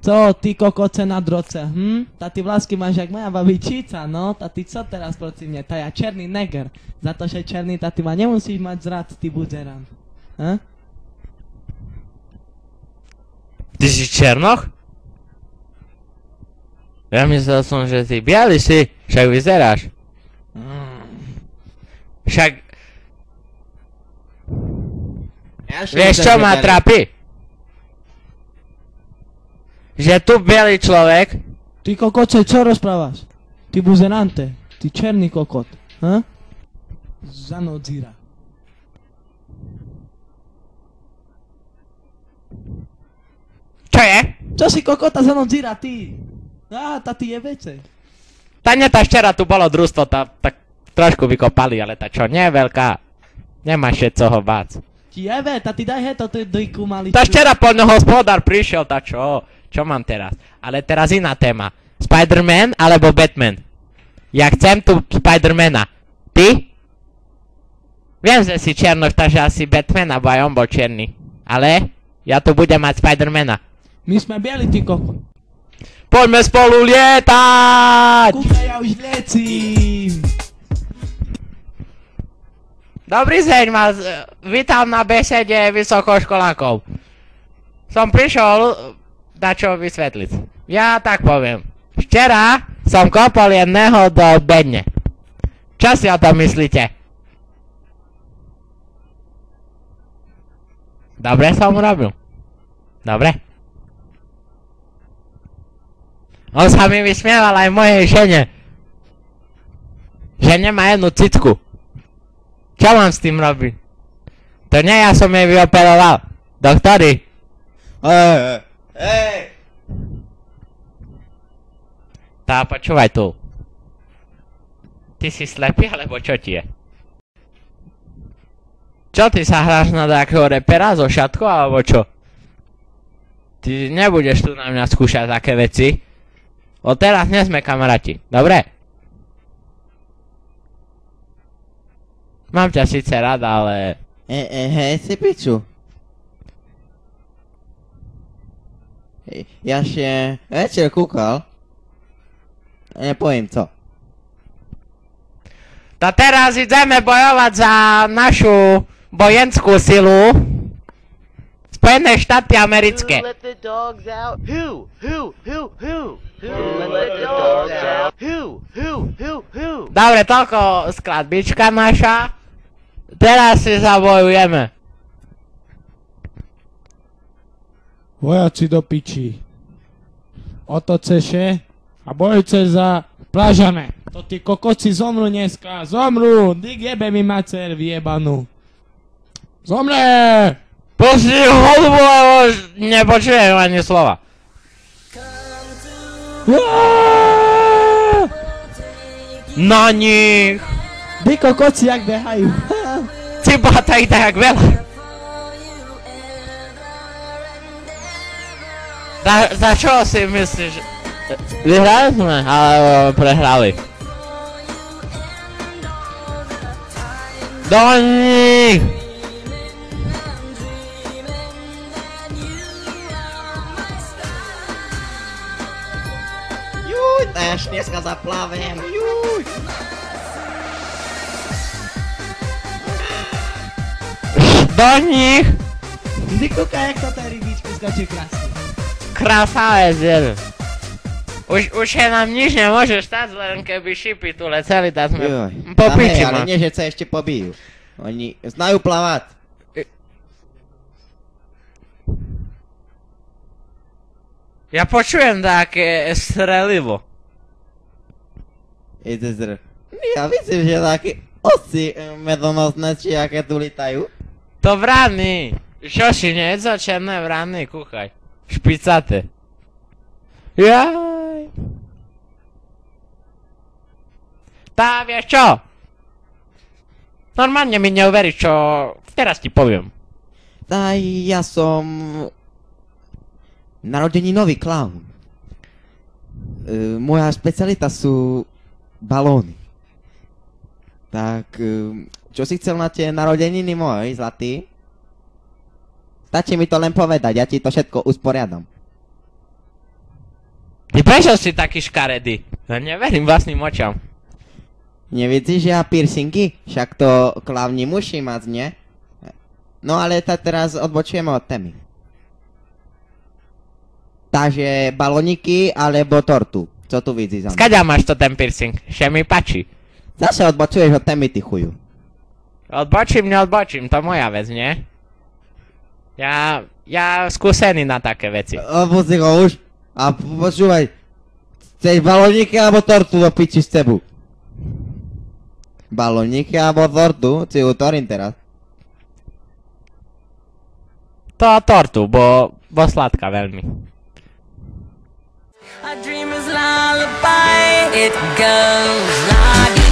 Co, ty kokoce na droce, Ta ty vlásky máš jak moja babičica, no? Ta ty co teraz proti mne? Ta ja černý neger. Za to, že černý, ta ty ma nemusíš mať zrad, ty buzeran. Ty si černoch? Ja myslel som, že ty biely si, však vyzeráš. Však... Vieš čo ma trápi? Že tu bielý človek... Ty kokoce, čo rozprávaš? Ty buzerante, ty černý kokot, Zanodzíra. Čo je? Čo si kokota zanodzíra, ty? Tá ty je vece. Tá včera tu bolo družstvo, tak trošku vykopali, ale tá čo nie je veľká. Nemáš čo ho báť. Ti jebe, tá ty daj heto, ty dojku mali. Tá včera poľnohospodár prišiel, tá čo? Čo mám teraz? Ale teraz iná téma. Spider-Man alebo Batman? Ja chcem tu Spider-Mana. Ty? Viem, že si černoš, takže asi Batman, alebo aj on bol černý. Ale ja tu budem mať Spider-Mana. My sme bieli, ty kokot. Poďme spolu lietať! Kúka, ja už liecím. Dobrý deň, vás vítam na besede vysokoškolákov. Som prišiel dačo vysvetliť. Ja tak poviem. Včera som kopol jedného do bedne. Čo si o tom myslíte? Dobre som urobil. Dobre? On sa mi vysmieval aj mojej žene. Že nemá jednu cicku. Čo mám s tým robiť? To nie ja som jej vyoperoval. Doktori. Tá, počúvaj tu. Ty si slepý, alebo čo ti je? Čo, ty sa hráš na takého repera so šatkou, alebo čo? Ty nebudeš tu na mňa skúšať také veci. Od teraz nie sme kamaráti, dobre? Mám ťa síce rád, ale... Hej, si piču. Ja še večer kúkal. Nepoviem co. To teraz ideme bojovať za našu vojenskú silu. Spojené štáty americké. Who let the dogs out? Who? Let the dogs out? Who? Dobre, toľko skladbička naša. Teraz si zabojujeme. Vojaci do piči. Otoceše a bojujúce za plážane. To tí kokoci zomru dneska. Zomru! Dík jebe mi macer vyjebanú. Zomre! Pusti hudbu, lebo nepočujem ani slova. Na nich! Tí kokoci jak behajú. Ty bata ich tak veľa. Za čo si myslíš? Vyhrali sme, alebo prehrali? Do nich! Juj, až dneska zaplavem. Juj. Do nich! Ty kúka, jak to tej rybičky skočí krásne. Krásavec jeden. Už je nám nič nemôže stať, len keby šipy tu leteli, tak sme popiči ale nie, že sa ešte pobijú. Oni znajú plavať. Ja počujem také strelivo. Ja myslím, že také osy medonosné, či aké tu litajú. To vrany. Čo si nejedzo černé vrany, kúchaj. Špicate. Jaj. Tá, vieš čo? Normálne mi neuveríš, čo teraz ti poviem. Tá, ja som... narodeninový klaun. Moja specialita sú balóny. Tak, čo si chcel na tie narodeniny môj, zlatý? Stačí mi to len povedať, ja ti to všetko usporiadam. Ty prečo si taký škaredý? Ja neverím vlastným očom. Nevidíš, ja piercingy? Však to hlavní musí mať, nie? No ale teraz odbočujeme od témy. Takže balóniky alebo tortu? Co tu vidíš za mňa? Skaďa máš to ten piercing? Še mi páči. Zase odbočuješ od témy, ty chuju. Odbočím, neodbočím, to moja vec, nie? Ja skúsený na také veci. Opusti ho už. A počúvaj. Chceš balóniky alebo tortu do piči s tebu? Balóniky alebo tortu? Si utorím teraz. To tortu, bo sladká veľmi. A dreamer's lullaby, it goes like